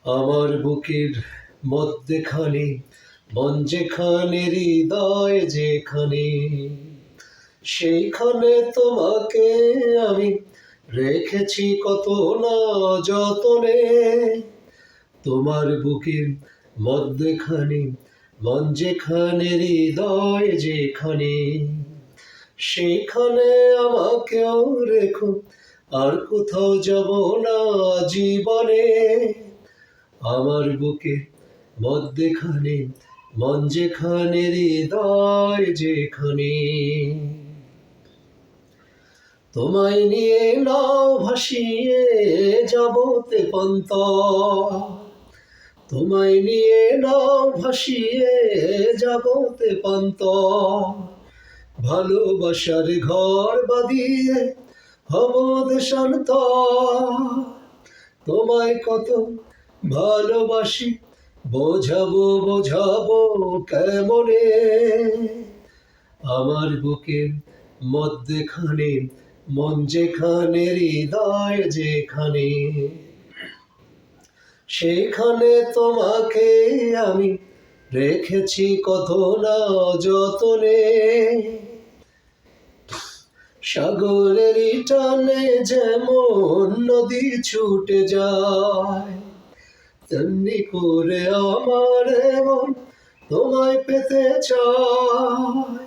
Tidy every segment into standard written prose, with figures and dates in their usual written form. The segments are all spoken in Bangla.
আমার বুকের মধ্যেখানে মন যেখানে হৃদয় যেখানে, সেইখানে তোমাকে আমি রেখেছি কত না যতনে। তোমার বুকের মধ্যেখানে মন যেখানে হৃদয় যেখানে, সেখানে আমাকেও রেখো, আর কোথাও যাব না জীবনে। আমার বুকের মধ্যেখানে মন যেখানে হৃদয় যেখানে, তোমায় নিয়ে নাও ভাসিয়ে যাব তেপান্তর, তোমায় নিয়ে নাও ভাসিয়ে যাব তেপান্তর। ভালোবাসার ঘর বাঁধিয়ে হব দেশান্তর, তোমায় কত ভালোবাসি বোঝাবো বোঝাবো কেমনে। আমার বুকের মধ্যেখানে মন যেখানে হৃদয় যেখানে, সেখানে তোমাকে আমি রেখেছি কত না যতনে। সাগরের টানে যেমন নদী ছুটে যায়, তেমনি করে আমার মন তোমায় পেতে চায়।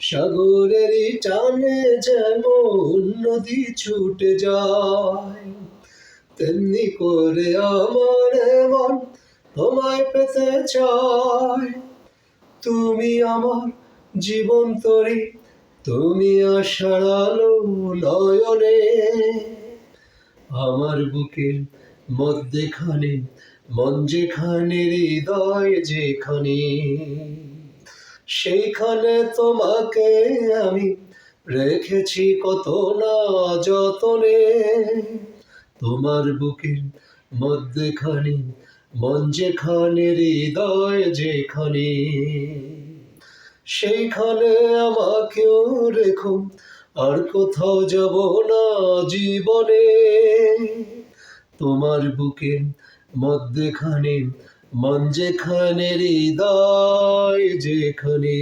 সাগরের টানে যেমন নদী ছুটে যায়, তেমনি করে আমার মন তোমায় পেতে চায়। তুমি আমার জীবন তরি, তুমি আশার আলো নয়নে। আমার বুকের মধ্যেখানে মন যেখানে হৃদয় যেখানে, সেইখানে তোমাকে আমি রেখেছি কত না যতনে। তোমার বুকের মধ্যেখানে মন যেখানে হৃদয় যেখানে, সেইখানে আমাকেও রেখো, আর কোথাও যাব না জীবনে। তোমার বুকের মধ্যেখানে মন যেখানে হৃদয় যেখানে।